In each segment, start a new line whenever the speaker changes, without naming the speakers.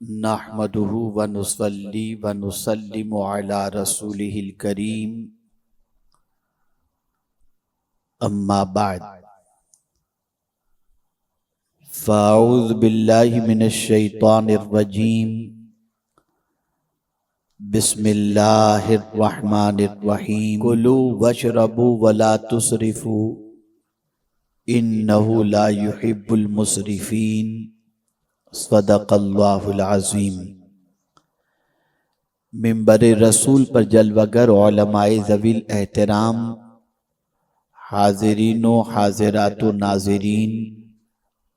نحمده ونصلي ونسلم على رسوله الكريم اما بعد فاعوذ باللہ من الشیطان الرجیم بسم اللہ الرحمن الرحیم کلوا واشربوا ولا تسرفوا انہ لا يحب المسرفین صدق اللہ العظیم۔ منبر رسول پر جلوگر علماء ذوی الاحترام، حاضرین و حاضرات و ناظرین،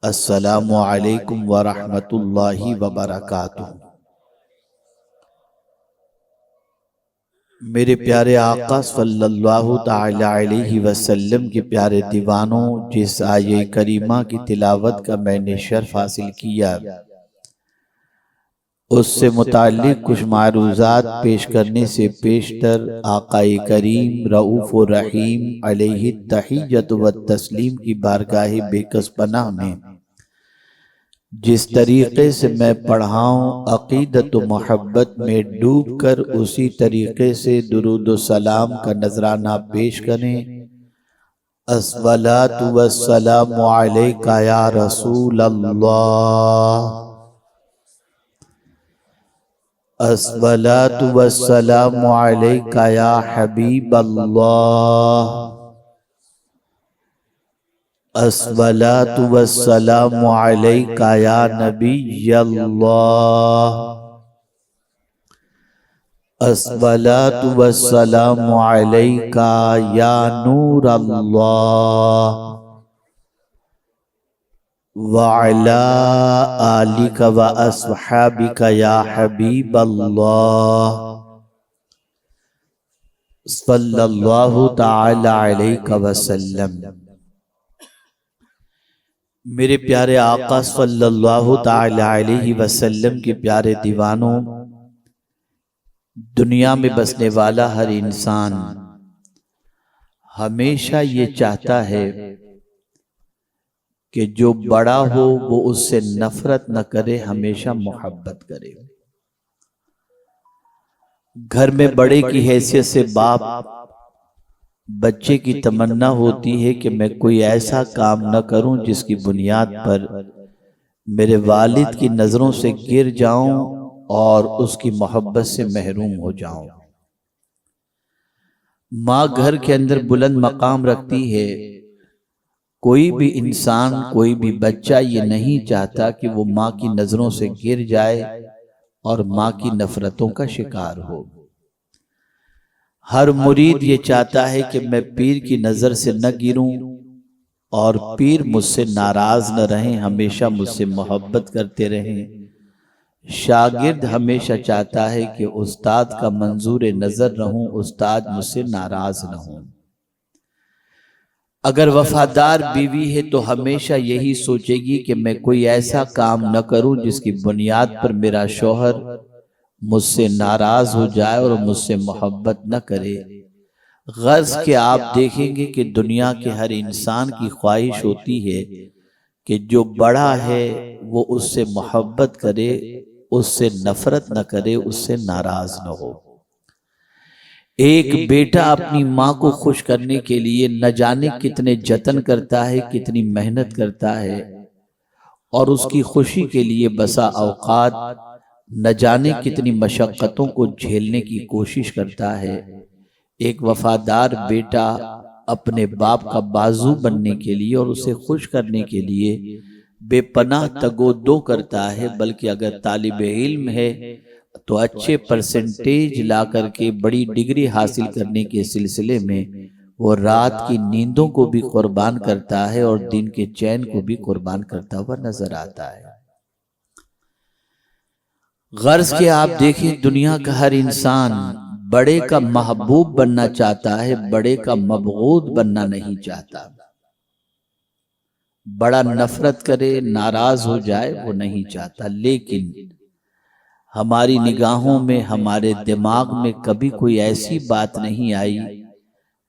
السلام علیکم ورحمۃ اللہ وبرکاتہ۔ میرے پیارے آقا صلی اللہ تعالی علیہ وسلم کے پیارے دیوانوں، جس آیہ کریمہ کی تلاوت کا میں نے شرف حاصل کیا، اس سے متعلق کچھ معروضات پیش کرنے سے پیشتر آقا کریم رؤوف الرحیم علیہ التحیۃ والتسلیم کی بارگاہ بے کس پناہ میں جس طریقے سے میں پڑھاؤں، عقیدت و محبت میں ڈوب کر اسی طریقے سے درود و سلام کا نذرانہ پیش کریں۔ الصلاۃ والسلام علیک یا رسول اللہ، الصلاۃ والسلام علیک یا حبیب اللہ، الصلاۃ والسلام علیک یا نبی اللہ، الصلاۃ والسلام علیک یا نور اللہ، وعلی آلک و اصحابک یا حبیب اللہ، صلی اللہ تعالی علیہ وسلم۔ میرے پیارے آقا صلی اللہ تعالی علیہ وسلم کے پیارے دیوانوں، دنیا میں بسنے والا ہر انسان ہمیشہ یہ چاہتا ہے کہ جو بڑا ہو وہ اس سے نفرت نہ کرے، ہمیشہ محبت کرے۔ گھر میں بڑے کی حیثیت سے باپ بچے کی تمنا ہوتی ہے کہ میں کوئی ایسا کام نہ کروں جس کی بنیاد پر میرے والد کی نظروں سے گر جاؤں اور اس کی محبت سے محروم ہو جاؤں۔ ماں گھر کے اندر بلند مقام رکھتی ہے، کوئی بھی انسان، کوئی بھی بچہ یہ نہیں چاہتا کہ وہ ماں کی نظروں سے گر جائے اور ماں کی نفرتوں کا شکار ہو۔ ہر مرید یہ چاہتا ہے کہ میں پیر کی نظر سے نہ گروں اور پیر مجھ سے ناراض نہ رہیں، ہمیشہ مجھ سے محبت کرتے رہیں۔ شاگرد ہمیشہ چاہتا ہے کہ استاد کا منظور نظر رہوں، استاد مجھ سے ناراض نہ ہوں۔ اگر وفادار بیوی ہے تو ہمیشہ یہی سوچے گی کہ میں کوئی ایسا کام نہ کروں جس کی بنیاد پر میرا شوہر مجھ سے ناراض ہو جائے اور مجھ سے محبت نہ کرے۔ غرض کہ آپ دیکھیں گے کہ دنیا کے ہر انسان کی خواہش ہوتی ہے کہ جو بڑا ہے وہ اس سے محبت کرے، اس سے نفرت نہ کرے، اس سے ناراض نہ ہو۔ ایک بیٹا اپنی ماں کو خوش کرنے کے لیے نہ جانے کتنے جتن کرتا ہے، کتنی محنت کرتا ہے، اور اس کی خوشی کے لیے بسا اوقات نہ جانے کتنی مشقتوں کو جھیلنے کی کوشش کرتا ہے۔ ایک وفادار بیٹا اپنے باپ کا بازو بننے کے لیے اور اسے خوش کرنے کے لیے بے پناہ تگو دو کرتا ہے، بلکہ اگر طالب علم ہے تو اچھے پرسنٹیج لا کر کے بڑی ڈگری حاصل کرنے کے سلسلے میں وہ رات کی نیندوں کو بھی قربان کرتا ہے اور دن کے چین کو بھی قربان کرتا ہوا نظر آتا ہے۔ غرض کہ آپ دیکھیں دنیا کا ہر انسان بڑے کا محبوب بننا چاہتا ہے، بڑے کا مبغوض بننا نہیں چاہتا۔ بڑا نفرت کرے، ناراض ہو جائے، وہ نہیں چاہتا۔ لیکن ہماری نگاہوں میں، ہمارے دماغ میں کبھی کوئی ایسی بات نہیں آئی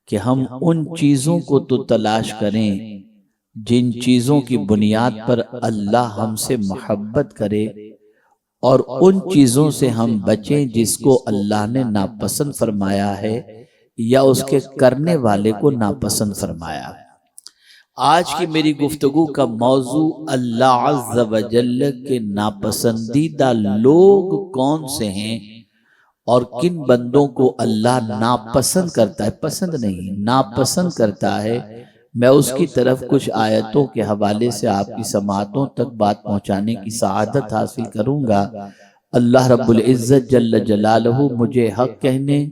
کہ ہم ان چیزوں کو تو تلاش کریں جن چیزوں کی بنیاد پر اللہ ہم سے محبت کرے اور ان چیزوں سے ہم بچیں جس کو اللہ نے ناپسند فرمایا ہے یا اس کے کرنے والے کو ناپسند فرمایا۔ آج کی میری گفتگو کا موضوع اللہ عز و جل کے ناپسندیدہ لوگ کون سے ہیں اور کن بندوں کو اللہ ناپسند کرتا ہے، پسند نہیں ناپسند کرتا ہے۔ میں اس کی طرف کچھ آیتوں کے حوالے سے آپ کی سماعتوں تک بات پہنچانے کی سعادت حاصل کروں گا۔ اللہ رب العزت جل جلالہ مجھے حق کہنے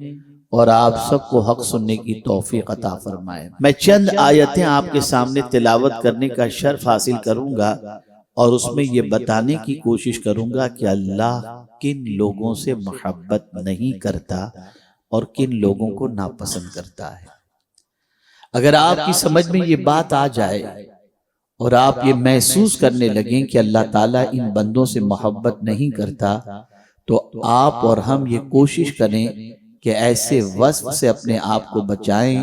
اور آپ سب کو حق سننے کی توفیق عطا فرمائے۔ میں چند آیتیں آپ کے سامنے تلاوت کرنے کا شرف حاصل کروں گا اور اس میں یہ بتانے کی کوشش کروں گا کہ اللہ کن لوگوں سے محبت نہیں کرتا اور کن لوگوں کو ناپسند کرتا ہے۔ اگر آپ کی سمجھ میں یہ بات آ جائے اور آپ یہ محسوس کرنے لگیں کہ اللہ تعالیٰ ان بندوں سے محبت نہیں کرتا، تو آپ اور ہم یہ کوشش کریں کہ ایسے وصف سے اپنے آپ کو بچائیں،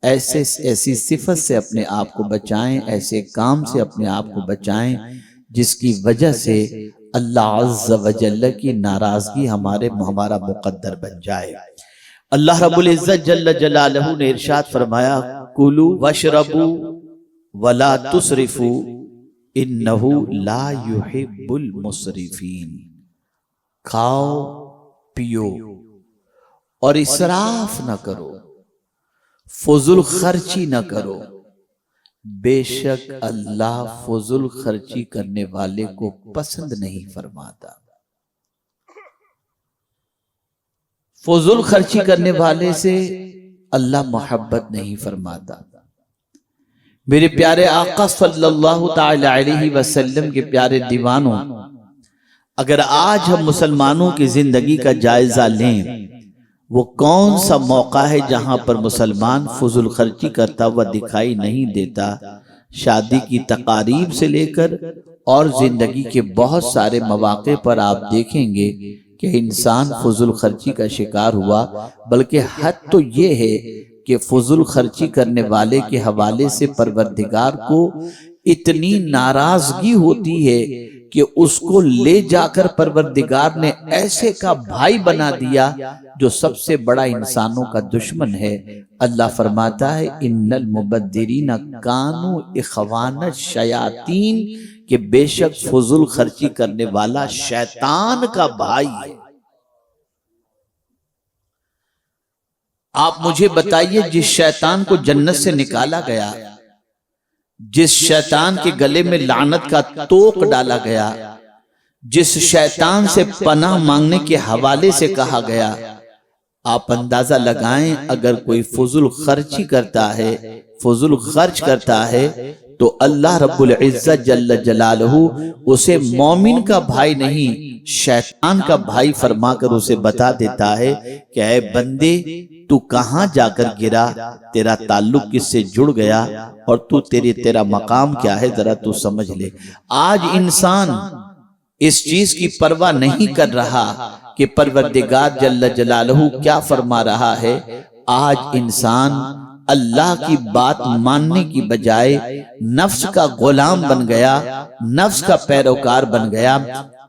ایسی صفت سے اپنے آپ کو بچائیں، ایسے کام سے اپنے آپ کو بچائیں جس کی وجہ سے اللہ عز و جل کی ناراضگی ہمارا مقدر بن جائے۔ اللہ رب العزت جل جلالہ نے ارشاد فرمایا کلوا واشربوا ولا تسرفوا انہ لا یحب المسرفین، کھاؤ پیو اور اسراف نہ کرو، فضول خرچی نہ کرو، بے شک اللہ فضول خرچی کرنے والے کو پسند نہیں فرماتا۔ فضول خرچی کرنے والے سے اللہ محبت نہیں فرماتا۔ میرے پیارے آقا صلی اللہ تعالی علیہ وسلم کے پیارے دیوانوں، اگر آج ہم مسلمانوں کی زندگی کا جائزہ لیں، وہ کون سا موقع ہے جہاں پر مسلمان فضول خرچی کرتا ہوا دکھائی نہیں دیتا؟ شادی کی تقاریب سے لے کر اور زندگی کے بہت سارے مواقع پر آپ دیکھیں گے کہ انسان فضول خرچی کا شکار ہوا، بلکہ حد تو یہ ہے کہ فضول خرچی کرنے والے کے حوالے سے پروردگار کو اتنی ناراضگی ہوتی ہے کہ اس کو لے جا کر پروردگار نے ایسے کا بھائی بنا دیا جو سب سے بڑا انسانوں کا دشمن ہے۔ اللہ فرماتا ہے ان المبذرین کانوا اخوان الشیاطین، کہ بے شک فضول خرچی کرنے والا شیطان کا بھائی ہے۔ آپ مجھے بتائیے، جس شیطان کو جنت سے نکالا گیا، جس شیطان کے گلے میں لعنت کا توق ڈالا گیا، جس شیطان سے پناہ مانگنے کے حوالے سے کہا گیا، آپ اندازہ لگائیں اگر کوئی فضول خرچی کرتا ہے، فضول خرچ کرتا ہے، تو اللہ رب العزت جل جلالہ اسے مومن کا بھائی نہیں شیطان کا بھائی فرما کر اسے بتا دیتا ہے کہ اے بندے، تو کہاں جا کر گرا، تیرا تعلق کس سے جڑ گیا اور تیرا مقام کیا ہے، ذرا تو سمجھ لے۔ آج انسان اس چیز کی پرواہ نہیں کر رہا کہ پروردگار جل جلالہ کیا فرما رہا ہے۔ آج انسان اللہ کی بات ماننے کی بجائے نفس کا غلام بن گیا، نفس کا پیروکار بن گیا۔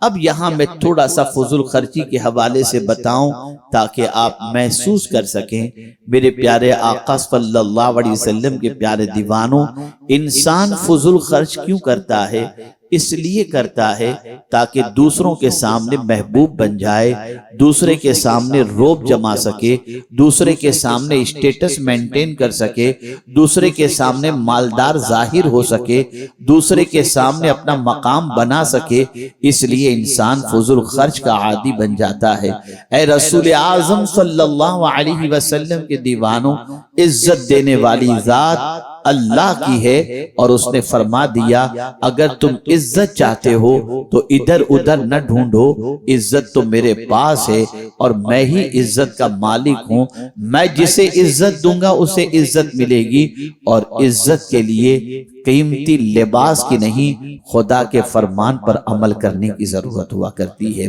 اب یہاں میں تھوڑا سا فضول خرچی کے حوالے سے بتاؤں تاکہ آپ محسوس کر سکیں۔ میرے پیارے آقا صلی اللہ علیہ وسلم کے پیارے دیوانوں، انسان فضول خرچ کیوں کرتا ہے؟ اس لیے کرتا ہے تاکہ دوسروں کے سامنے محبوب بن جائے، دوسرے کے سامنے روب جما سکے، دوسرے کے سامنے اسٹیٹس مینٹین کر سکے، دوسرے کے سامنے مالدار ظاہر ہو سکے، دوسرے کے سامنے اپنا مقام بنا سکے۔ اس لیے انسان فضول خرچ کا عادی بن جاتا ہے۔ اے رسول اعظم صلی اللہ علیہ وسلم کے دیوانوں، عزت دینے والی ذات اللہ کی ہے، اور اس نے فرما دیا اگر تم عزت چاہتے ہو تو ادھر ادھر نہ ڈھونڈو، عزت تو میرے پاس ہے اور میں ہی عزت کا مالک ہوں۔ میں جسے عزت دوں گا اسے عزت ملے گی، اور عزت کے لیے قیمتی لباس کی نہیں، خدا کے فرمان پر عمل کرنے کی ضرورت ہوا کرتی ہے۔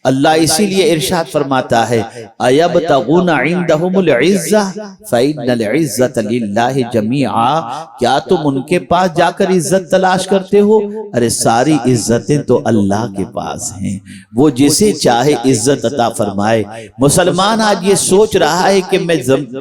اللہ اسی لیے ارشاد فرماتا ہے ایبتغون عندہم العزہ فإن العزۃ للہ جمیعا، کیا تم ان کے پاس جا کر عزت تلاش کرتے ہو؟ ارے ساری عزتیں تو اللہ کے پاس ہیں، وہ جسے چاہے عزت عطا فرمائے۔ مسلمان آج یہ سوچ رہا ہے کہ میں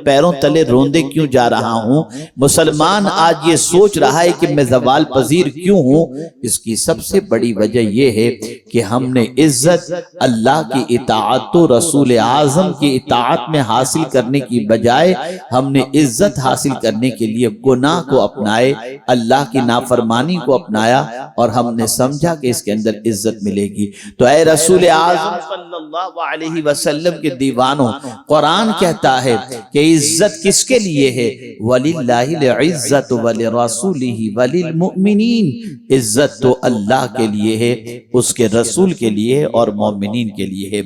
پیروں تلے روندے کیوں جا رہا ہوں، مسلمان آج یہ سوچ رہا ہے کہ میں زوال پذیر کیوں ہوں؟ اس کی سب سے بڑی وجہ یہ ہے کہ ہم نے عزت اللہ کی اطاعت و رسول اعظم کی اطاعت میں حاصل کرنے کی بجائے ہم نے عزت حاصل کرنے کے لیے گناہ کو اپنائے، اللہ کی نافرمانی کو اپنایا، اور ہم نے سمجھا کہ اس کے اندر عزت ملے گی۔ تو اے رسول اعظم صلی اللہ علیہ وسلم کے دیوانوں، قرآن کہتا ہے کہ عزت کس کے لیے ہے؟ وَلِلَّهِ الْعِزَّةُ وَلِرَسُولِهِ وَلِلْمُؤْمِنِينَ، عزت تو اللہ کے لیے ہے، اس کے رسول کے لیے اور مومنین کے لیے ہے۔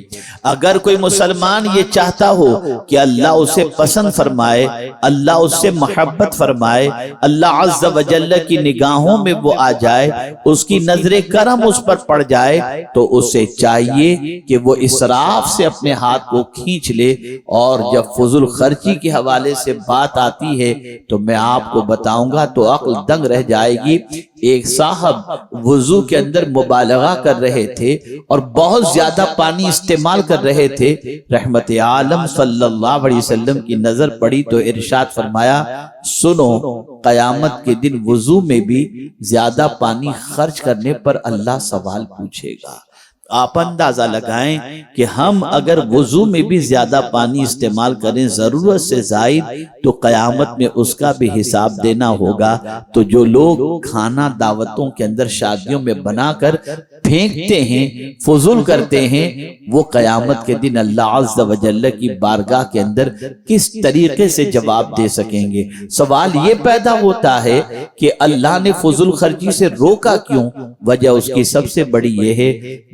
اگر کوئی مسلمان یہ چاہتا ہو کہ اللہ اسے پسند فرمائے، اللہ اس سے محبت فرمائے، اللہ عز و جل کی نگاہوں میں وہ آ جائے، اس کی نظر کرم اس پر پڑ جائے، تو اسے چاہیے کہ وہ اسراف سے اپنے ہاتھ کو کھینچ لے۔ اور جب فضول خرچی کے حوالے سے بات آتی ہے تو میں آپ کو بتاؤں گا تو عقل دنگ رہ جائے گی۔ ایک صاحب وضو کے اندر مبالغہ کر رہے تھے اور بہت زیادہ پانی استعمال کر رہے تھے، رحمت عالم صلی اللہ علیہ وسلم کی نظر پڑی تو ارشاد فرمایا، سنو قیامت کے دن وضو میں بھی زیادہ پانی خرچ کرنے پر اللہ سوال پوچھے گا۔ آپ اندازہ لگائیں کہ ہم اگر وضو میں بھی زیادہ پانی استعمال کریں ضرورت سے زائد تو قیامت میں اس کا بھی حساب دینا ہوگا۔ تو جو لوگ کھانا دعوتوں کے اندر شادیوں میں بنا کر پھینکتے ہیں، فضول کرتے ہیں، وہ قیامت کے دن اللہ عز و جل کی بارگاہ کے اندر کس طریقے سے جواب دے سکیں گے؟ سوال یہ پیدا ہوتا ہے کہ اللہ نے فضول خرچی سے روکا کیوں؟ وجہ اس کی سب سے بڑی یہ ہے،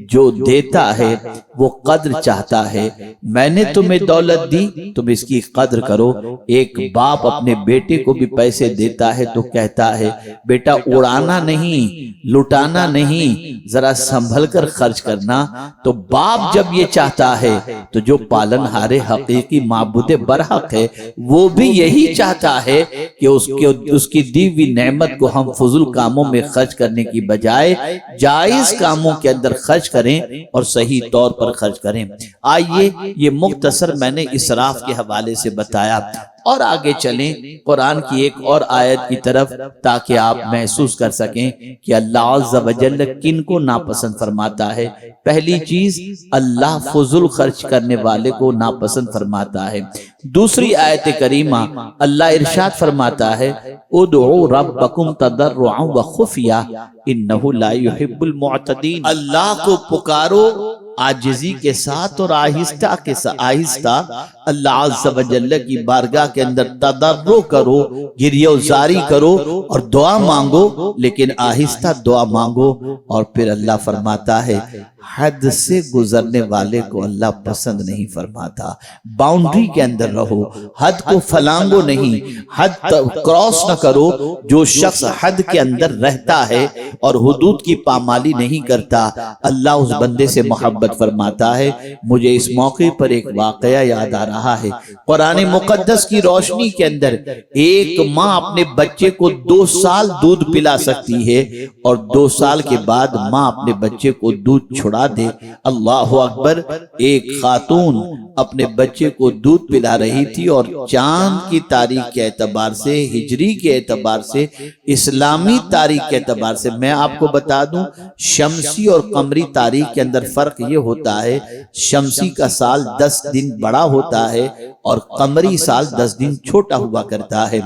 جو دیتا ہے وہ قدر چاہتا ہے۔ میں نے تمہیں دولت دی، تم اس کی قدر کرو۔ ایک باپ اپنے بیٹے کو بھی پیسے دیتا ہے تو کہتا ہے بیٹا اڑانا نہیں، لٹانا نہیں، ذرا سنبھل کر خرچ کرنا۔ تو باپ جب یہ چاہتا ہے تو جو پالن ہارے حقیقی معبود برحق ہے وہ بھی یہی چاہتا ہے کہ اس کی دی ہوئی نعمت کو ہم فضول کاموں میں خرچ کرنے کی بجائے جائز کاموں کے اندر خرچ کریں اور صحیح طور پر خرچ کریں۔ آئیے یہ مختصر میں نے اسراف کے حوالے سے بتایا، اور آگے چلیں قرآن کی ایک اور آیت کی طرف تاکہ آپ محسوس کر سکیں کہ اللہ عز و جل کن کو ناپسند فرماتا ہے۔ پہلی چیز، اللہ فضول خرچ کرنے والے کو ناپسند فرماتا ہے۔ دوسری آیت کریمہ اللہ ارشاد فرماتا ہے ادعوا ربکم تضرعا وخفیا انہ لا یحب المعتدین، اللہ کو پکارو عاجزی کے ساتھ اور آہستہ اللہ عز و جل کی بارگاہ کے اندر تضرع کرو، گریہ وزاری کرو اور دعا مانگو، لیکن آہستہ دعا مانگو۔ اور پھر اللہ فرماتا ہے حد سے گزرنے والے کو اللہ پسند نہیں فرماتا۔ باؤنڈری کے اندر رہو، حد کو فلانگو نہیں، حد کراس نہ کرو۔ جو شخص حد کے اندر رہتا ہے اور حدود کی پامالی نہیں کرتا، اللہ اس بندے سے محبت فرماتا ہے۔ مجھے اس موقع پر ایک واقعہ یاد آ رہا ہے۔ قرآن مقدس کی روشنی کے اندر ایک ماں اپنے بچے کو 2 سال دودھ پلا سکتی ہے اور 2 سال کے بعد ماں اپنے بچے کو دودھ چھڑا دے۔ اللہ اکبر! ایک خاتون اپنے بچے کو دودھ پلا رہی تھی اور چاند کی تاریخ کے اعتبار سے، ہجری کے اعتبار سے، اسلامی تاریخ کے اعتبار سے میں آپ کو بتا دوں شمسی اور قمری تاریخ کے اندر فرق یہ ہوتا ہے، شمسی کا سال 10 دن بڑا ہوتا ہے اور قمری سال 10 دن چھوٹا ہوا کرتا ہے۔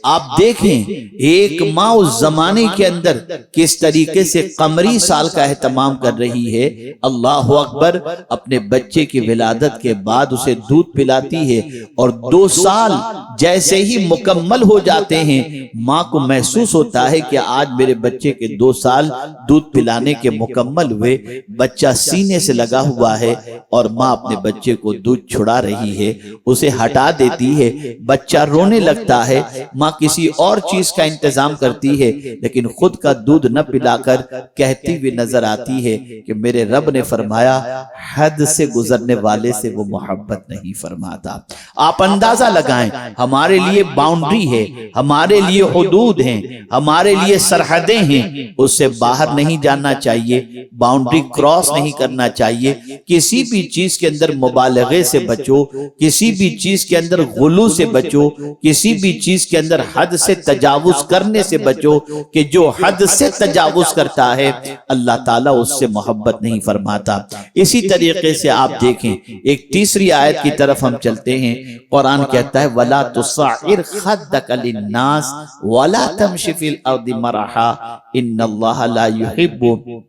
آپ دیکھیں ایک ماں اس زمانے کے اندر کس طریقے سے قمری سال کا اہتمام کر رہی ہے اللہ اکبر، اپنے بچے کی ولادت کے بعد اسے دودھ پلاتی ہے اور 2 سال جیسے ہی مکمل ہو جاتے ہیں ماں کو محسوس ہوتا ہے کہ آج میرے بچے کے 2 سال دودھ پلانے کے مکمل ہوئے، بچہ سینے سے لگا ہوا ہے اور ماں اپنے بچے کو دودھ چھڑا رہی ہے، اسے ہٹا دیتی ہے، بچہ رونے لگتا ہے، ماں کسی اور چیز کا انتظام کرتی ہے لیکن خود کا دودھ نہ پلا کر کہتی ہوئی نظر آتی ہے کہ میرے رب نے فرمایا حد سے گزرنے والے سے وہ محبت نہیں فرماتا۔ آپ اندازہ لگائیں، ہمارے لیے باؤنڈری ہے، ہمارے لیے حدود ہیں، ہمارے لیے سرحدیں ہیں، اس سے باہر نہیں جانا چاہیے، باؤنڈری کراس نہیں کرنا چاہیے۔ کسی بھی چیز کے اندر مبالغے سے بچو، کسی بھی چیز کے اندر غلو سے بچو، کسی بھی چیز کے اندر حد سے تجاوز کرنے سے بچو، کہ جو حد سے تجاوز کرتا ہے اللہ تعالیٰ اس سے محبت نہیں فرماتا۔ اسی طریقے سے آپ دیکھیں، ایک تیسری آیت کی طرف ہم چلتے ہیں، قرآن کہتا ہے وَلَا تُصَعِّرْ خَدَّكَ لِلنَّاسِ وَلَا تَمْشِ فِي الْأَرْضِ مَرَحًا إِنَّ اللَّهَ لَا يُحِبُّ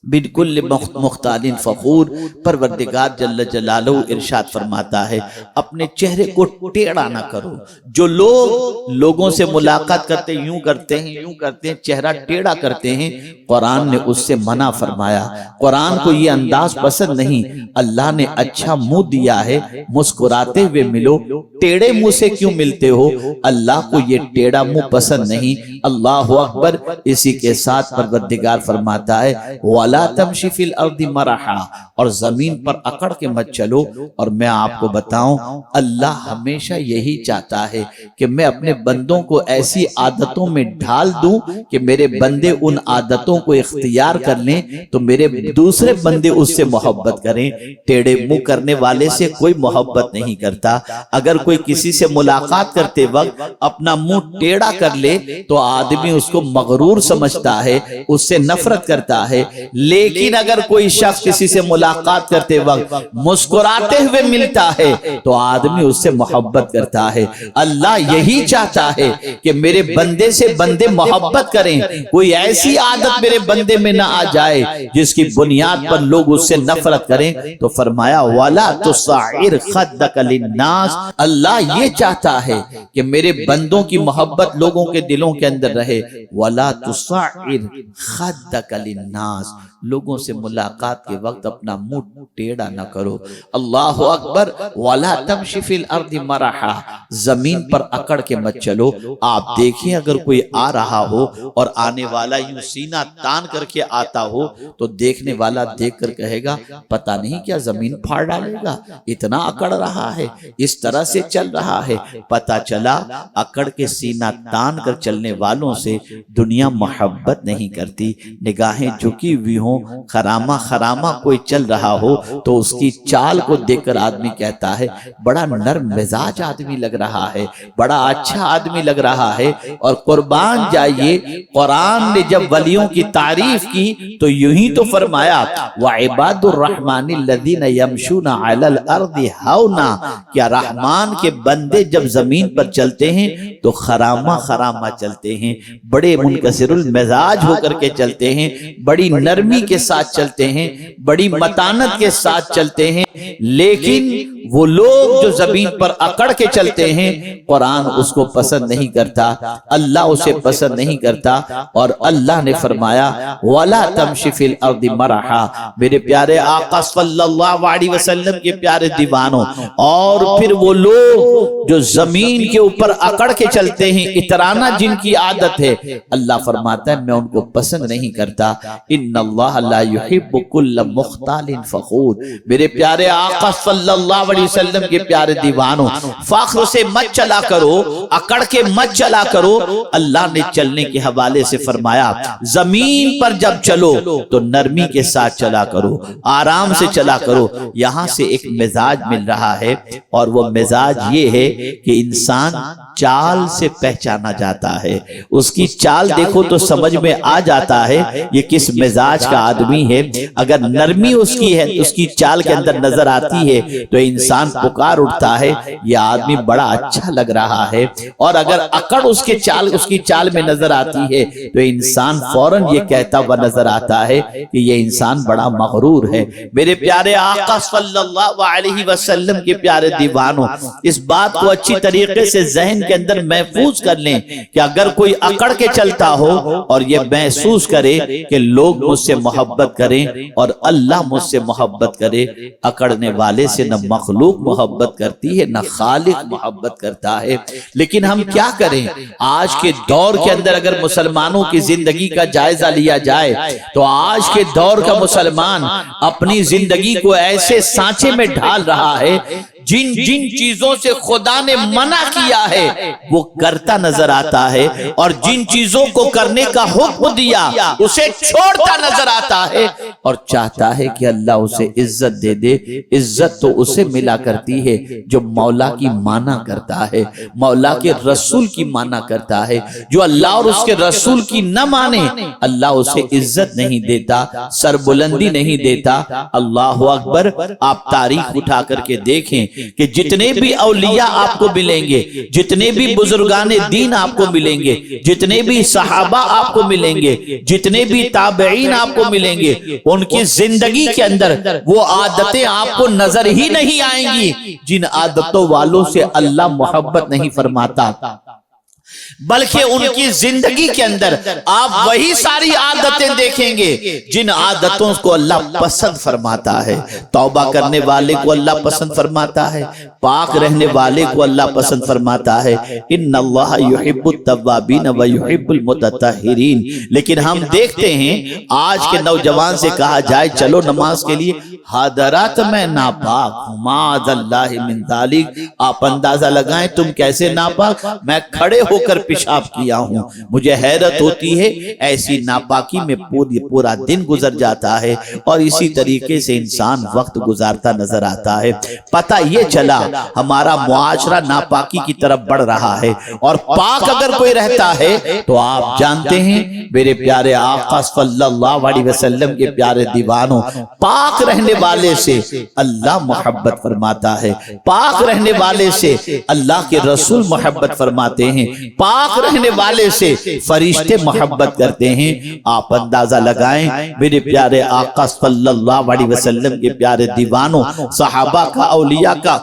بالکل مختال فخور۔ پروردگار جل جلالہ ارشاد فرماتا ہے اپنے چہرے کو ٹیڑھا نہ کرو۔ جو لوگ لوگوں سے ملاقات کرتے یوں کرتے ہیں، چہرہ ٹیڑھا کرتے ہیں، قرآن نے اس سے منع فرمایا۔ قرآن کو یہ انداز پسند نہیں۔ اللہ نے اچھا منہ دیا ہے، مسکراتے ہوئے ملو، ٹیڑھے منہ سے کیوں ملتے ہو؟ اللہ کو یہ ٹیڑھا منہ پسند نہیں۔ اللہ اکبر۔ اسی کے ساتھ پروردگار فرماتا ہے وَلَا تَمْشِ فِي الْأَرْضِ مَرَحًا، اور زمین پر اکڑ کے مت چلو۔ اور میں آپ کو بتاؤں اللہ ہمیشہ یہی چاہتا ہے کہ میں اپنے بندوں کو ایسی عادتوں میں ڈھال دوں کہ میرے بندے ان عادتوں کو اختیار کر لیں تو میرے دوسرے بندے اس سے محبت کریں۔ ٹیڑھے منہ کرنے والے سے کوئی محبت نہیں کرتا۔ اگر کوئی کسی سے ملاقات کرتے وقت اپنا منہ ٹیڑھا کر لے تو آدمی اس کو مغرور سمجھتا ہے، اس سے نفرت کرتا ہے۔ لیکن اگر کوئی شخص کسی سے ملاقات کرتے وقت مسکراتے ہوئے ملتا ہے تو آدمی اس سے محبت کرتا ہے۔ اللہ یہی چاہتا ہے کہ میرے بندے سے بندے محبت کریں، کوئی ایسی عادت میرے بندے میں نہ آ جائے جس کی بنیاد پر لوگ اس سے نفرت کریں۔ تو فرمایا وَلَا تُصَعِّرْ خَدَّكَ لِلنَّاسِ، اللہ یہ چاہتا ہے کہ میرے بندوں کی محبت لوگوں کے دلوں کے اندر رہے۔ وَلَا تُصَعِّرْ خَدَّكَ لِلنَّاسِ، لوگوں سے ملاقات کے وقت اپنا منہ ٹیڑھا نہ کرو۔ اللہ اکبر۔ وَلَا تَمْشِ فِي الْأَرْضِ مَرَحًا، زمین پر اکڑ کے مت چلو۔ آپ دیکھیں اگر کوئی آ رہا ہو اور آنے والا یوں سینہ تان کر کے آتا ہو تو دیکھنے والا دیکھ کر کہے گا پتہ نہیں کیا زمین پھاڑ ڈالے گا، اتنا اکڑ رہا ہے، اس طرح سے چل رہا ہے۔ پتہ چلا اکڑ کے سینہ تان کر چلنے والوں سے دنیا محبت نہیں کرتی۔ نگاہیں جھکی ہوئی ہوں، خرامہ خرامہ کوئی چل رہا ہو تو اس کی چال کو دیکھ کر آدمی کہتا ہے بڑا نرم مزاج آدمی لگ رہا ہے، بڑا اچھا آدمی لگ رہا ہے۔ اور قربان جائیے قرآن نے جب ولیوں کی تعریف کی تو یوں ہی تو فرمایا وَعِبَادُ الرَّحْمَنِ الَّذِينَ يَمْشُونَ عَلَى الْأَرْضِ هَوْنًا، کیا رحمان کے بندے جب زمین پر چلتے ہیں تو خرامہ خرامہ چلتے ہیں، بڑے منکسر المزاج ہو کر کے چلتے ہیں، بڑی نرمی کے ساتھ چلتے ہیں، بڑی متانت کے ساتھ چلتے ہیں۔ لیکن وہ لوگ جو زمین پر اکڑ کے چلتے ہیں قرآن اس کو پسند نہیں کرتا، اللہ اسے پسند نہیں کرتا۔ اور اللہ نے فرمایا وَلَا تَمْشِ فِي الْأَرْضِ مَرَحًا، میرے پیارے آقا صلی اللہ علیہ وسلم کے پیارے دیوانوں، اور پھر وہ لوگ جو زمین کے اوپر اکڑ کے چلتے ہیں، اترانا جن کی عادت ہے، اللہ فرماتا ہے میں ان کو پسند نہیں کرتا۔ ان اللہ لا يحب كل مختال فخور، میرے پیارے آقا صلی اللہ علیہ وسلم کے پیارے دیوانوں، فخر سے مت چلا کرو، اکڑ کے مت چلا کرو۔ اللہ نے چلنے کے حوالے سے فرمایا زمین پر جب چلو تو نرمی کے ساتھ چلا کرو، آرام سے چلا کرو۔ یہاں سے ایک مزاج مل رہا ہے اور وہ مزاج یہ ہے کہ انسان چال سے پہچانا جاتا ہے، اس کی چال دیکھو تو سمجھ میں آ جاتا ہے یہ کس مزاج کا آدمی ہے۔ اگر نرمی اس کی ہے، اس کی چال کے اندر نظر آتی ہے تو انسان پکار اٹھتا ہے یہ آدمی بڑا اچھا لگ رہا ہے، اور اگر اکڑ اس کی چال میں نظر آتی ہے تو انسان فوراً یہ کہتا ہوا نظر آتا ہے کہ یہ انسان بڑا مغرور ہے۔ میرے پیارے آقا صلی اللہ علیہ وسلم کے پیارے دیوانوں، اس بات کو اچھی طریقے سے ذہن کے اندر محفوظ کر لیں کہ اگر کوئی اکڑ کے چلتا ہو اور یہ محسوس کرے کہ لوگ مجھ سے محبت کریں اور اللہ مجھ سے محبت کرے، اکڑنے والے سے نہ مخلوق محبت کرتی ہے نہ خالق محبت کرتا ہے۔ لیکن ہم کیا کریں؟ آج کے دور کے اندر اگر مسلمانوں کی زندگی کا جائزہ لیا جائے تو آج کے دور کا مسلمان اپنی زندگی کو ایسے سانچے میں ڈھال رہا ہے، جن چیزوں سے خدا نے منع کیا ہے وہ کرتا نظر آتا ہے، اور جن چیزوں کو کرنے کا حکم دیا اسے چھوڑتا نظر آتا ہے، اور چاہتا ہے کہ اللہ اسے عزت دے دے۔ عزت تو اسے ملا کرتی ہے جو مولا کی مانا کرتا ہے، مولا کے رسول کی مانا کرتا ہے۔ جو اللہ اور اس کے رسول کی نہ مانے، اللہ اسے عزت نہیں دیتا، سربلندی نہیں دیتا۔ اللہ اکبر! آپ تاریخ اٹھا کر کے دیکھیں کہ جتنے بھی اولیاء آپ کو ملیں گے، جتنے بھی بزرگان دین آپ کو ملیں گے، جتنے بھی صحابہ آپ کو ملیں گے، جتنے بھی تابعین آپ کو ملیں گے، ان کی زندگی کے اندر وہ عادتیں آپ کو نظر ہی نہیں آئیں گی جن عادتوں والوں سے اللہ محبت نہیں فرماتا، بلکہ ان کی زندگی کے اندر آپ وہی ساری عادتیں دیکھیں گے جن عادتوں کو اللہ پسند فرماتا ہے۔ توبہ کرنے والے کو اللہ پسند فرماتا ہے، پاک رہنے والے کو اللہ پسند فرماتا ہے۔ ان اللہ یحب التوابین و یحب المتطہرین۔ لیکن ہم دیکھتے ہیں آج کے نوجوان سے کہا جائے چلو نماز کے لیے، حضرات میں ناپاک ہوں، معاذ اللہ من ذالک۔ آپ اندازہ لگائیں تم کیسے ناپاک؟ میں کھڑے ہو کر پیشاب کیا ہوں۔ مجھے حیرت ہوتی ہے ایسی ناپاکی میں پورا دن گزر جاتا ہے، اور اسی طریقے سے انسان وقت گزارتا نظر آتا ہے۔ پتہ یہ چلا ہمارا معاشرہ ناپاکی کی طرف بڑھ رہا ہے، اور پاک اگر کوئی رہتا ہے تو آپ جانتے ہیں میرے پیارے آقا صلی اللہ علیہ وسلم کے پیارے دیوانوں، پاک رہنے والے سے اللہ محبت فرماتا ہے، پاک رہنے والے سے اللہ کے رسول محبت فرماتے ہیں، پاک رہنے والے سے فرشتے محبت کرتے ہیں۔ آپ اندازہ لگائیں میرے پیارے آقا صلی اللہ علیہ وسلم کے پیارے دیوانوں، صحابہ کا، اولیاء کا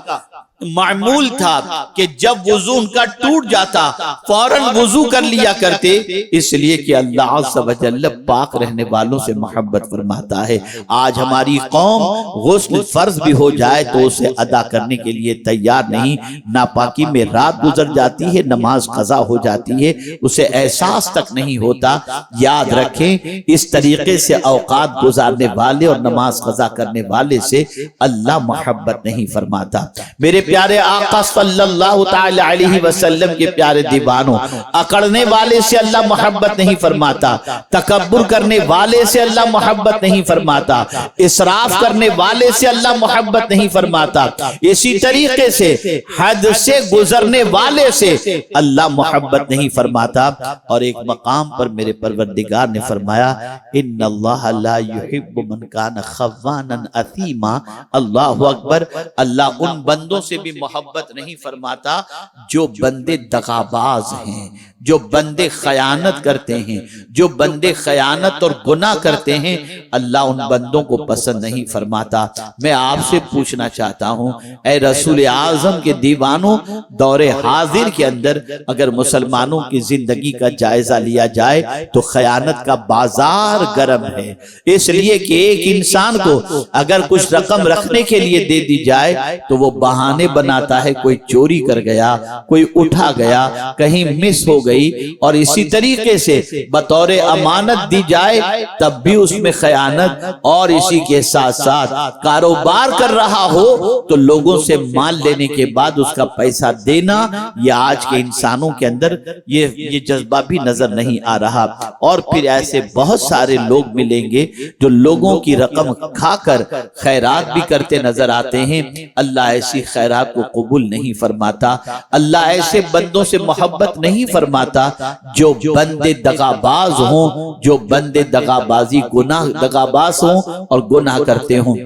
معمول تھا کہ جب وضو ان کا ٹوٹ جاتا فوراً وضو کر لیا کرتے، اس لیے کہ اللہ عز و جل پاک رہنے والوں سے محبت فرماتا ہے۔ آج ہماری قوم غسل فرض بھی ہو جائے تو اسے ادا کرنے کے لیے تیار نہیں، ناپاکی میں رات گزر جاتی ہے، نماز قضا ہو جاتی ہے، اسے احساس تک نہیں ہوتا۔ یاد رکھیں اس طریقے سے اوقات گزارنے والے اور نماز قضا کرنے والے سے اللہ محبت نہیں فرماتا۔ میرے پیارے آقا صلی اللہ تعالی علیہ وسلم کے پیارے دیوانوں، اکڑنے والے سے اللہ محبت نہیں فرماتا، تکبر کرنے والے سے اللہ محبت نہیں فرماتا، اسراف کرنے والے سے اللہ محبت نہیں فرماتا، اسی طریقے سے حد سے گزرنے والے سے اللہ محبت نہیں فرماتا۔ اور ایک مقام پر میرے پروردگار نے فرمایا ان اللہ لا يحب من کان خوانا اثیما۔ اللہ اکبر! اللہ ان بندوں سے بھی محبت نہیں فرماتا جو بندے دغاباز ہیں، جو بندے خیانت کرتے ہیں، جو بندے خیانت اور گناہ کرتے ہیں، اللہ ان بندوں کو پسند نہیں فرماتا۔ میں آپ سے پوچھنا چاہتا ہوں اے رسول اعظم کے دیوانوں، دور حاضر کے اندر اگر مسلمانوں کی زندگی کا جائزہ لیا جائے تو خیانت کا بازار گرم ہے، اس لیے کہ ایک انسان کو اگر کچھ رقم رکھنے کے لیے دے دی جائے تو وہ بہانے بناتا ہے، کوئی چوری کر گیا، کوئی اٹھا گیا، کہیں مس ہو گئی، اور اسی طریقے سے بطور امانت دی جائے تب بھی اس میں خیانت، اور اسی کے ساتھ ساتھ کاروبار کر رہا ہو تو لوگوں سے مال لینے کے بعد اس کا پیسہ دینا، یہ آج کے انسانوں کے اندر یہ جذبہ بھی نظر نہیں آ رہا۔ اور پھر ایسے بہت سارے لوگ ملیں گے جو لوگوں کی رقم کھا کر خیرات بھی کرتے نظر آتے ہیں، اللہ ایسی خیرات کو قبول نہیں فرماتا، اللہ ایسے بندوں سے محبت نہیں فرماتا جو بندے دغاباز ہوں، جو بندے دغابازی گناہ دغاباز ہوں اور گناہ کرتے ہوں۔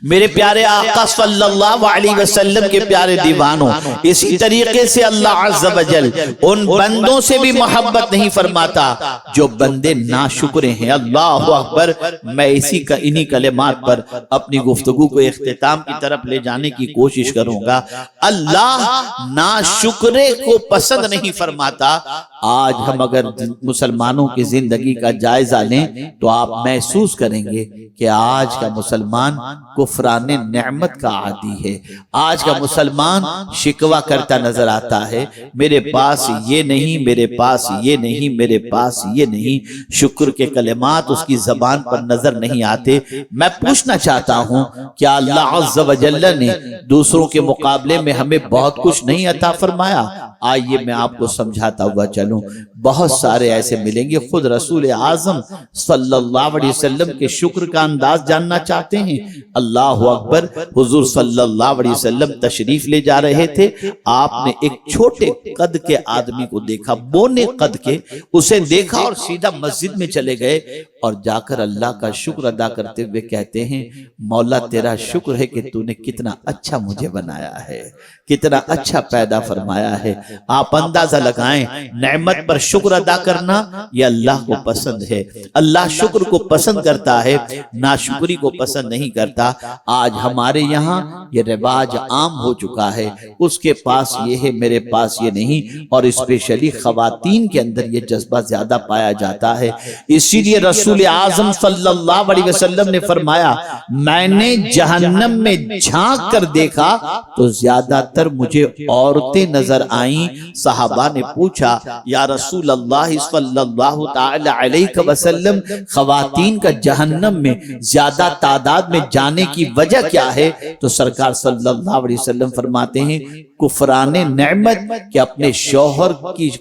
میرے پیارے آقا صلی اللہ علیہ وسلم کے پیارے دیوانوں، اسی طریقے سے اللہ عز و جل ان بندوں سے بھی محبت نہیں فرماتا جو بندے ناشکر ہیں۔ اللہ اکبر۔ میں انہی کلمات پر اپنی گفتگو کو اختتام کی طرف لے جانے کی کوشش کروں گا۔ اللہ ناشکرے کو پسند نہیں فرماتا۔ آج ہم اگر مسلمانوں کی زندگی کا جائزہ لیں تو آپ محسوس کریں گے کہ آج کا مسلمان کفران نعمت کا عادی ہے۔ آج کا مسلمان شکوہ کرتا نظر آتا ہے، میرے پاس یہ نہیں، میرے پاس یہ نہیں، میرے پاس یہ نہیں۔ شکر کے کلمات اس کی زبان پر نظر نہیں آتے۔ میں پوچھنا چاہتا ہوں، کیا اللہ عز و جل نے دوسروں کے مقابلے میں ہمیں بہت کچھ نہیں عطا فرمایا؟ آئیے میں آپ کو سمجھاتا ہوا چلوں۔ بہت سارے ایسے ملیں گے۔ خود رسول اعظم صلی اللہ علیہ وسلم کے شکر کا انداز جاننا چاہتے ہیں؟ اللہ اکبر۔ حضور صلی اللہ علیہ وسلم تشریف لے جا رہے تھے، آپ نے ایک چھوٹے قد کے آدمی کو دیکھا، بونے قد کے، اسے دیکھا اور سیدھا مسجد میں چلے گئے اور جا کر اللہ کا شکر ادا کرتے ہوئے کہتے ہیں، مولا تیرا شکر ہے کہ تو نے کتنا اچھا مجھے بنایا ہے، کتنا اچھا پیدا فرمایا ہے۔ آپ اندازہ لگائیں، نعمت پر شکر ادا کرنا یہ اللہ کو پسند ہے۔ اللہ شکر کو پسند کرتا ہے، ناشکری کو پسند نہیں کرتا۔ آج ہمارے یہاں یہ رواج عام ہو چکا ہے، اس کے پاس یہ ہے، میرے پاس یہ نہیں، اور اسپیشلی خواتین کے اندر یہ جذبہ زیادہ پایا جاتا ہے۔ اسی لیے رسول اعظم صلی اللہ علیہ وسلم نے فرمایا، میں نے جہنم میں جھانک کر دیکھا تو زیادہ تر مجھے عورتیں نظر آئیں۔ صحابہ نے پوچھا، یا رسول اللہ صلی اللہ تعالی علیہ وسلم، خواتین کا جہنم میں زیادہ تعداد میں جانے کی وجہ کیا ہے؟ تو سرکار صلی اللہ علیہ وسلم فرماتے ہیں، کفران نعمت، کہ اپنے شوہر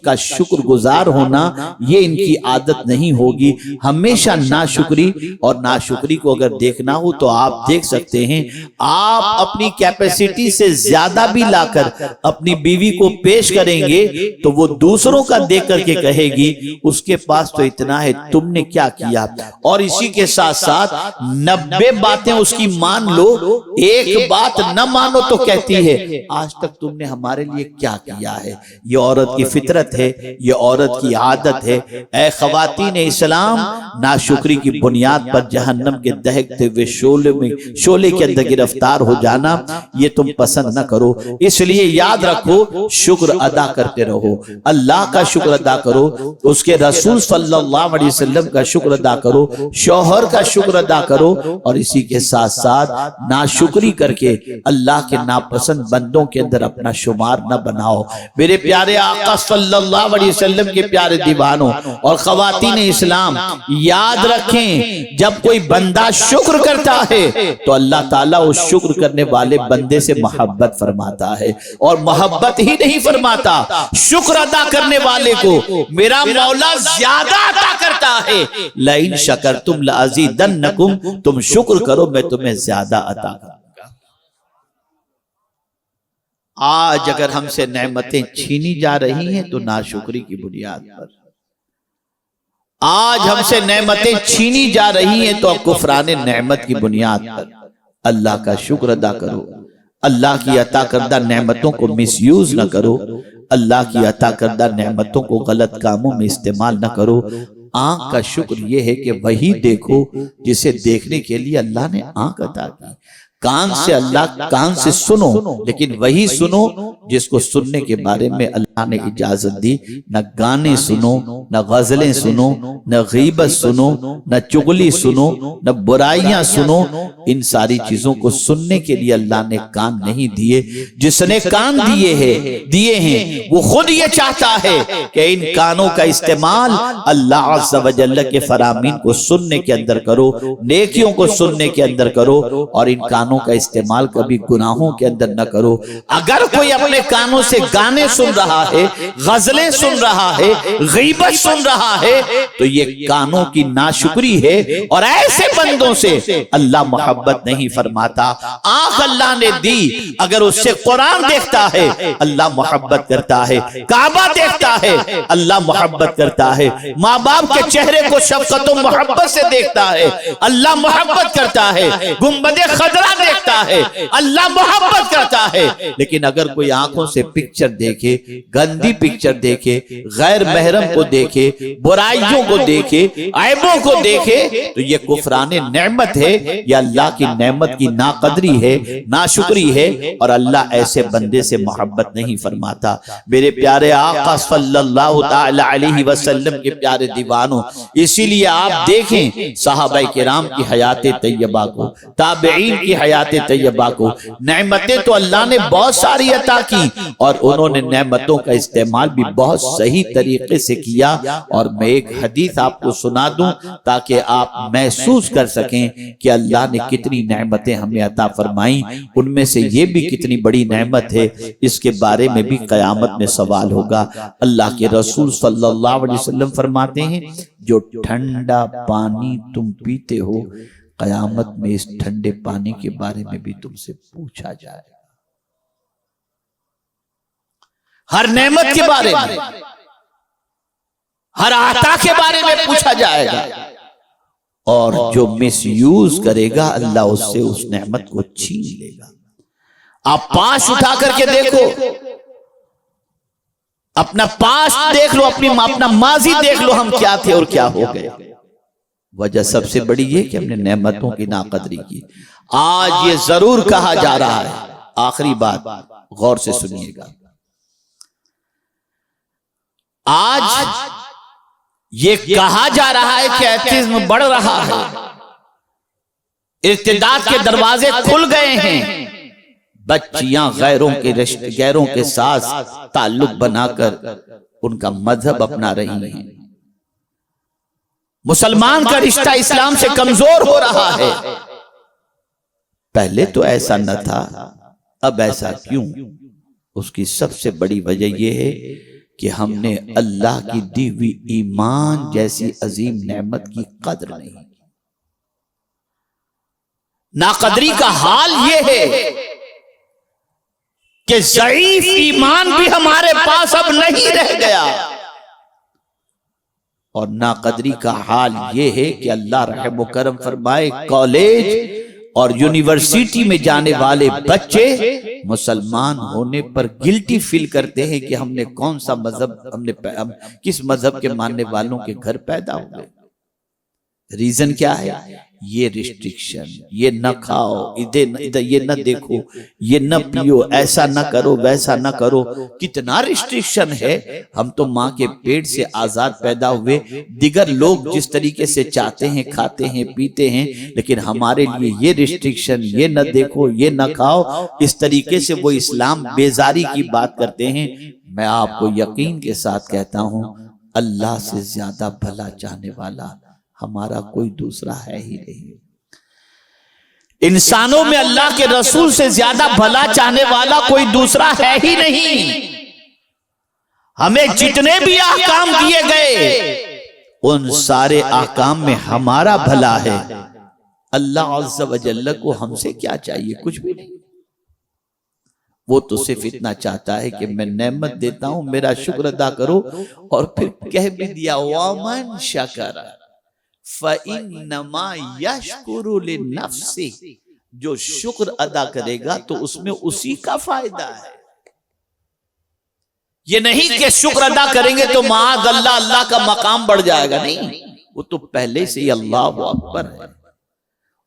کا شکر گزار ہونا یہ ان کی عادت نہیں ہوگی، ہمیشہ ناشکری۔ اور ناشکری کو اگر دیکھنا ہو تو آپ دیکھ سکتے ہیں، آپ اپنی کیپیسٹی سے زیادہ بھی لا کر اپنی بیوی کو پیش کریں گے تو وہ دوسروں کا دیکھ کر کے کہے گی، اس کے پاس تو اتنا ہے، تم نے کیا کیا؟ اور اسی کے ساتھ ساتھ 90 باتیں اس کی مان لو، ایک بات نہ مانو تو کہتی ہے، آج تک تم نے ہمارے لیے کیا کیا ہے؟ یہ عورت کی فطرت ہے، یہ عورت کی عادت ہے۔ اے خواتین اسلام، ناشکری کی بنیاد پر جہنم کے دہکتے ہوئے شعلے کے اندر گرفتار ہو جانا یہ تم پسند نہ کرو۔ اس لیے یاد رکھو، شکر ادا کرتے رہو، اللہ کا شکر ادا کرو، اس کے رسول صلی اللہ علیہ وسلم کا شکر ادا کرو، شوہر کا شکر ادا کرو، اور اسی کے ساتھ ساتھ ناشکری کر کے اللہ کے ناپسند بندوں کے اندر اپنا شمار نہ بناؤ۔ میرے پیارے آقا صلی اللہ علیہ وسلم کے پیارے دیوانوں اور خواتین اسلام، یاد رکھیں، جب کوئی بندہ شکر کرتا ہے تو اللہ تعالیٰ اس شکر کرنے والے بندے سے محبت فرماتا ہے، اور محبت ہی نہیں فرماتا، شکر ادا کرنے والے کو میرا مولا زیادہ عطا کرتا ہے۔ لَإِن شَكَرْتُمْ لَأَزِيدَنَّكُمْ، تم شکر کرو میں تمہیں زیادہ عطا کروں گا۔ آج اگر ہم سے نعمتیں چھینی جا رہی ہیں تو ناشکری کی بنیاد پر، آج ہم سے نعمتیں چھینی جا رہی ہیں تو کفران نعمت کی بنیاد پر اللہ کا شکر ادا کرو، اللہ کی عطا کردہ نعمتوں کو مس یوز نہ کرو، اللہ کی عطا کردہ نعمتوں کو غلط کاموں میں استعمال نہ کرو۔ آنکھ کا شکر یہ ہے کہ وہی دیکھو جسے دیکھنے کے لیے اللہ نے آنکھ عطا کی۔ کان سے سنو، لیکن وہی سنو جس کو سننے کے بارے میں اللہ نے اجازت دی۔ نہ گانے سنو، نہ غزلیں سنو، نہ غیبت سنو، نہ چغلی سنو، نہ برائیاں سنو۔ ان ساری چیزوں کو سننے کے لیے اللہ نے کان نہیں دیے۔ جس نے کان دیے ہیں وہ خود یہ چاہتا ہے کہ ان کانوں کا استعمال اللہ عز و جل کے فرامین کو سننے کے اندر کرو، نیکیوں کو سننے کے اندر کرو، اور ان کانوں کا استعمال کبھی گناہوں کے اندر نہ کرو۔ اگر کوئی اپنے کانوں سے گانے سن رہا ہے، غزلیں سن رہا ہے، غیبت سن رہا ہے، تو یہ کانوں کی ناشکری ہے، اور ایسے بندوں سے اللہ محبت نہیں فرماتا۔ آنکھ اللہ نے دی، اگر اس سے قرآن دیکھتا ہے اللہ محبت کرتا ہے، کعبہ دیکھتا ہے اللہ محبت کرتا ہے، ماں باپ کے چہرے کو شفقت و محبت سے دیکھتا ہے اللہ محبت کرتا ہے، گنبد خضرا دیکھتا ہے اللہ محبت کرتا ہے۔ لیکن اگر کوئی آنکھوں سے پکچر دیکھے، گندی پکچر دیکھے، غیر محرم کو دیکھے، برائیوں کو دیکھے، عیبوں کو دیکھے، تو یہ کفران نعمت ہے، یہ اللہ کی نعمت کی ناقدری ہے، ناشکری ہے، اور اللہ ایسے بندے سے محبت نہیں فرماتا۔ میرے پیارے آقا صلی اللہ تعالی علیہ وسلم کے پیارے دیوانوں، اسی لیے آپ دیکھیں صحابہ کرام کی حیات طیبہ کو، تابعین کی حیات طیبہ کو، نعمتیں تو اللہ نے بہت ساری عطا کی، اور انہوں نے نعمتوں کا استعمال بھی بہت صحیح طریقے سے کیا۔ اور میں ایک حدیث آپ کو سنا دوں تاکہ آپ محسوس کر سکیں کہ اللہ نے کتنی نعمتیں ہمیں عطا فرمائیں، ان میں سے یہ بھی کتنی بڑی نعمت ہے، اس کے بارے میں بھی قیامت میں سوال ہوگا۔ اللہ کے رسول صلی اللہ علیہ وسلم فرماتے ہیں، جو ٹھنڈا پانی تم پیتے ہو، قیامت میں اس ٹھنڈے پانی کے بارے میں بھی تم سے پوچھا جائے گا۔ ہر نعمت کے بارے میں، ہر عطا کے بارے میں پوچھا جائے گا، اور جو مس یوز کرے گا اللہ اس سے اس نعمت کو چھین لے گا۔ آپ پاس اٹھا کر کے دیکھو، اپنا پاس دیکھ لو، اپنا ماضی دیکھ لو، ہم کیا تھے اور کیا ہو گئے۔ وجہ سب سے بڑی یہ کہ ہم نے نعمتوں کی ناقدری کی۔ آج یہ ضرور کہا جا رہا ہے، آخری بات غور سے سنیے گا، آج یہ کہا جا رہا ہے کہ ایتھزم بڑھ رہا ہے، ارتداد کے دروازے کھل گئے ہیں، بچیاں غیروں کے ساتھ تعلق بنا کر ان کا مذہب اپنا رہی ہیں، مسلمان کا رشتہ اسلام سے کمزور ہو رہا ہے۔ پہلے تو ایسا نہ تھا، اب ایسا کیوں؟ اس کی سب سے بڑی وجہ یہ ہے کہ ہم نے اللہ کی دی ہوئی ایمان جیسی عظیم نعمت کی قدر نہیں کی۔ ناقدری کا حال یہ ہے کہ ضعیف ایمان بھی ہمارے پاس اب نہیں رہ گیا، اور ناقدری کا حال یہ ہے کہ اللہ رحم و کرم فرمائے، کالج اور یونیورسٹی میں جانے والے بچے مسلمان ہونے پر گلٹی فیل کرتے ہیں کہ ہم نے کون سا مذہب، ہم کس مذہب کے ماننے والوں کے گھر پیدا ہوئے۔ ریزن کیا ہے؟ یہ ریسٹرکشن، یہ نہ کھاؤ، ادھر یہ نہ دیکھو، یہ نہ پیو، ایسا نہ کرو، ویسا نہ کرو۔ کتنا ریسٹرکشن ہے۔ ہم تو ماں کے پیٹ سے آزاد پیدا ہوئے، دیگر لوگ جس طریقے سے چاہتے ہیں کھاتے ہیں پیتے ہیں، لیکن ہمارے لیے یہ ریسٹرکشن، یہ نہ دیکھو، یہ نہ کھاؤ، اس طریقے سے وہ اسلام بیزاری کی بات کرتے ہیں۔ میں آپ کو یقین کے ساتھ کہتا ہوں، اللہ سے زیادہ بھلا چاہنے والا ہمارا کوئی دوسرا ہے ہی نہیں۔ انسانوں میں اللہ کے رسول سے زیادہ بھلا چاہنے والا کوئی دوسرا ہے ہی نہیں۔ ہمیں جتنے بھی احکام دیے گئے ان سارے احکام میں ہمارا بھلا ہے۔ اللہ عز و جل کو ہم سے کیا چاہیے؟ کچھ بھی نہیں۔ وہ تو صرف اتنا چاہتا ہے کہ میں نعمت دیتا ہوں، میرا شکر ادا کرو، اور پھر کہہ بھی دیا وَمَنْ شَكَرَ فَإِنَّمَا يَشْكُرُ لِنَفْسِهِ، جو شکر ادا کرے گا تو اس میں اسی کا فائدہ ہے۔ یہ نہیں کہ شکر ادا کریں گے تو معاذ اللہ اللہ کا مقام بڑھ جائے گا، نہیں، وہ تو پہلے سے ہی اللہ اکبر ہے،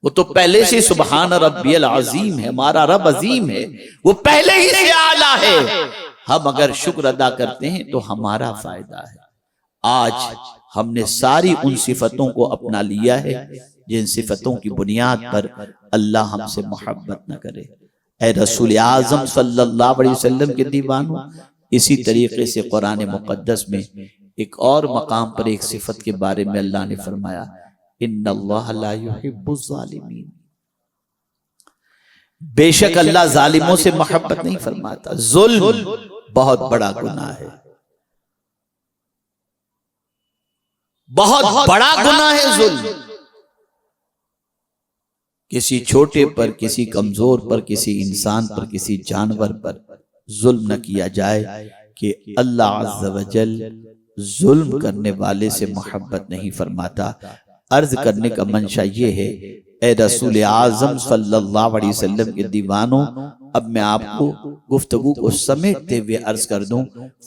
وہ تو پہلے سے سبحان ربی العظیم ہے، ہمارا رب عظیم ہے، وہ پہلے ہی سے اعلیٰ ہے۔ ہم اگر شکر ادا کرتے ہیں تو ہمارا فائدہ ہے۔ آج ہم نے ساری ان صفتوں کو اپنا لیا ہے جن صفتوں کی بنیاد پر اللہ ہم سے محبت نہ کرے۔ اے رسول اعظم صلی اللہ علیہ وسلم کے دیوانوں، اسی طریقے سے قرآن مقدس میں ایک اور مقام پر ایک صفت کے بارے میں اللہ نے فرمایا، ان اللہ لا يحب الظالمین، بے شک اللہ ظالموں سے محبت نہیں فرماتا۔ ظلم بہت بڑا گناہ ہے، بہت بڑا گناہ ہے ظلم۔ کسی چھوٹے پر، کسی کمزور پر، کسی انسان پر، کسی جانور پر ظلم نہ کیا جائے، کہ اللہ عز و جل ظلم کرنے والے سے محبت نہیں فرماتا۔ عرض کرنے کا منشا یہ ہے، اے رسول اعظم صلی اللہ علیہ وسلم کے دیوانوں، اب میں آپ کو گفتگو کو سمیٹتے ہوئے عرض کر دوں،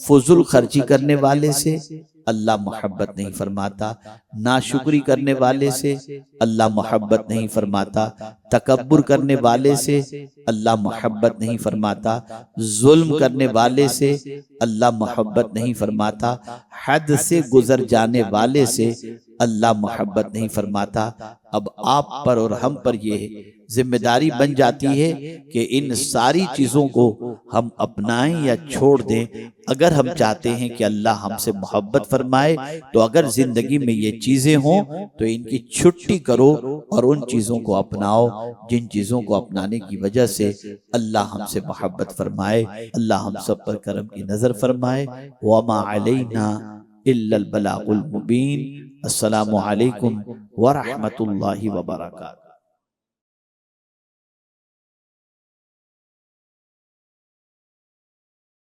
فضول خرچی کرنے والے سے اللہ محبت نہیں فرماتا، ناشکری کرنے والے سے اللہ محبت نہیں فرماتا، تکبر کرنے والے سے اللہ محبت نہیں فرماتا، ظلم کرنے والے سے اللہ محبت نہیں فرماتا، حد سے گزر جانے والے سے اللہ محبت نہیں فرماتا۔ اب آپ پر اور ہم پر یہ ذمہ داری بن جاتی ہے کہ ان ساری چیزوں کو ہم اپنائیں یا چھوڑ دیں۔ اگر ہم چاہتے ہیں کہ اللہ ہم سے محبت فرمائے تو اگر زندگی میں یہ چیزیں ہوں تو ان کی چھٹی کرو اور ان چیزوں کو اپناؤ جن چیزوں کو اپنانے کی وجہ سے اللہ ہم سے محبت فرمائے۔ اللہ ہم سب پر کرم کی نظر فرمائے۔ وَمَا عَلَيْنَا إِلَّا الْبَلَاغُ الْمُبِينَ۔ السلام علیکم ورحمۃ اللہ وبرکاتہ۔